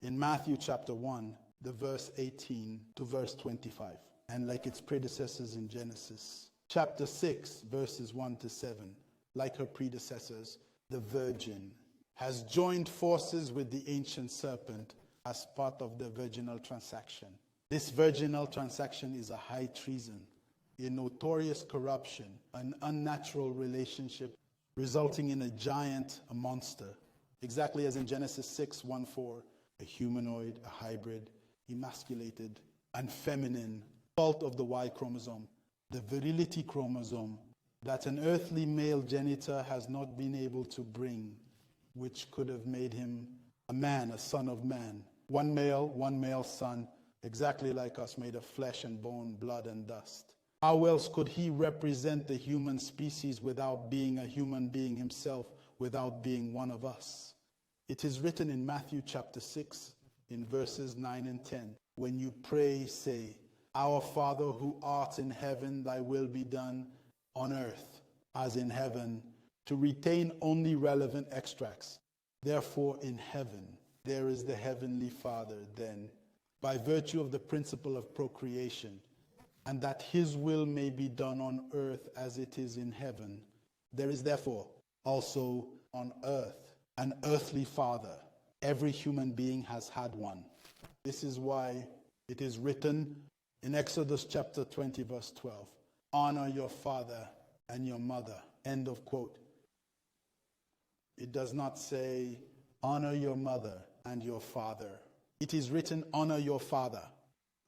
in Matthew chapter 1, the verse 18 to verse 25. And like its predecessors in Genesis. Chapter 6, verses 1 to 7. Like her predecessors, the virgin has joined forces with the ancient serpent as part of the virginal transaction. This virginal transaction is a high treason, a notorious corruption, an unnatural relationship resulting in a giant, a monster. Exactly as in Genesis 6, 1-4, a humanoid, a hybrid, emasculated and feminine, fault of the Y chromosome, the virility chromosome that an earthly male genitor has not been able to bring, which could have made him a man, a son of man. One male son, exactly like us, made of flesh and bone, blood and dust. How else could he represent the human species without being a human being himself, without being one of us? It is written in Matthew chapter 6, in verses 9 and 10, when you pray, say, Our Father who art in heaven, thy will be done on earth as in heaven, to retain only relevant extracts. Therefore, in heaven, there is the heavenly Father, then, by virtue of the principle of procreation, and that his will may be done on earth as it is in heaven. There is therefore also on earth an earthly father. Every human being has had one. This is why it is written in Exodus chapter 20, verse 12, honor your father and your mother. End of quote. It does not say honor your mother and your father. It is written honor your father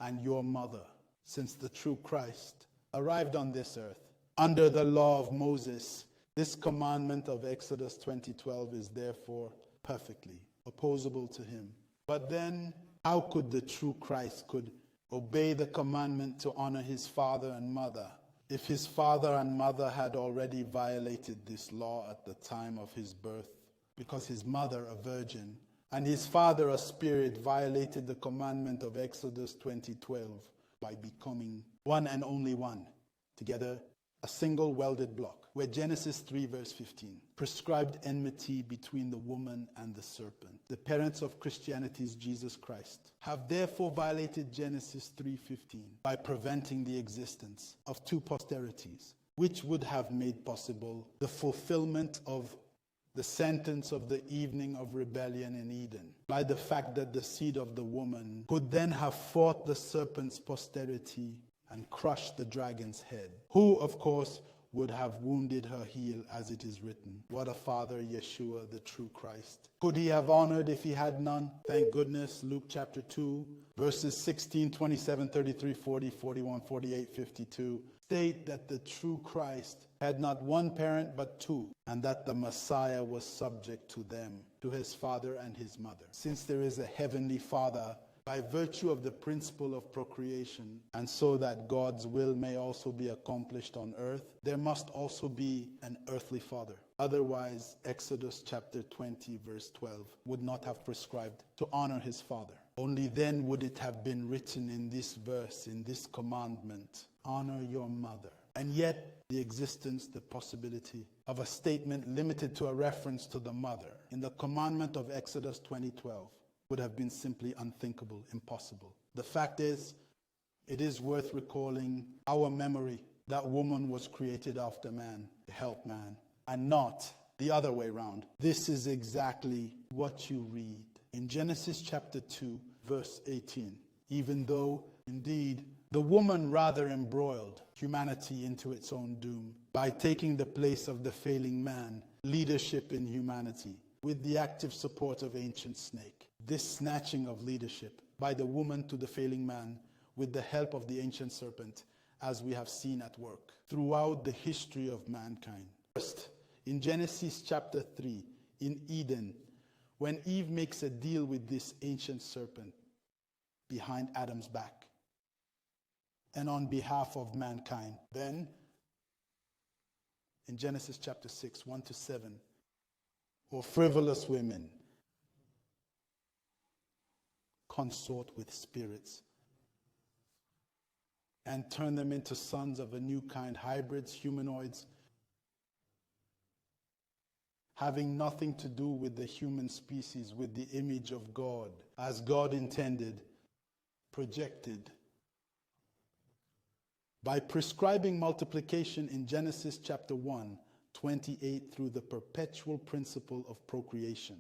and your mother, since the true Christ arrived on this earth. Under the law of Moses, this commandment of Exodus 20:12 is therefore perfectly opposable to him. But then, how could the true Christ could obey the commandment to honor his father and mother if his father and mother had already violated this law at the time of his birth? Because his mother, a virgin, and his father, a spirit, violated the commandment of Exodus 20:12 by becoming one and only one, together a single welded block, where Genesis 3 verse 15 prescribed enmity between the woman and the serpent. The parents of Christianity's Jesus Christ have therefore violated Genesis 3:15 by preventing the existence of two posterities, which would have made possible the fulfillment of the sentence of the evening of rebellion in Eden, by the fact that the seed of the woman could then have fought the serpent's posterity and crushed the dragon's head, who, of course, would have wounded her heel, as it is written. What a father, Yeshua, the true Christ. Could he have honored if he had none? Thank goodness, Luke chapter 2, verses 16, 27, 33, 40, 41, 48, 52, state that the true Christ had not one parent but two, and that the Messiah was subject to them, to his father and his mother. Since there is a heavenly Father, by virtue of the principle of procreation, and so that God's will may also be accomplished on earth, there must also be an earthly father. Otherwise, Exodus chapter 20, verse 12, would not have prescribed to honor his father. Only then would it have been written in this verse, in this commandment, honor your mother. And yet, the existence, the possibility of a statement limited to a reference to the mother in the commandment of Exodus 20:12 would have been simply unthinkable, impossible. The fact is, it is worth recalling our memory that woman was created after man to help man, and not the other way around. This is exactly what you read in Genesis chapter 2, verse 18. Even though, indeed, the woman rather embroiled humanity into its own doom by taking the place of the failing man, leadership in humanity, with the active support of ancient snake. This snatching of leadership by the woman to the failing man with the help of the ancient serpent, as we have seen at work throughout the history of mankind. First, in Genesis chapter 3, in Eden, when Eve makes a deal with this ancient serpent behind Adam's back and on behalf of mankind. Then, in Genesis chapter 6, 1-7, or frivolous women consort with spirits and turn them into sons of a new kind, hybrids, humanoids, having nothing to do with the human species, with the image of God, as God intended, projected. By prescribing multiplication in Genesis chapter 1, 28 through the perpetual principle of procreation,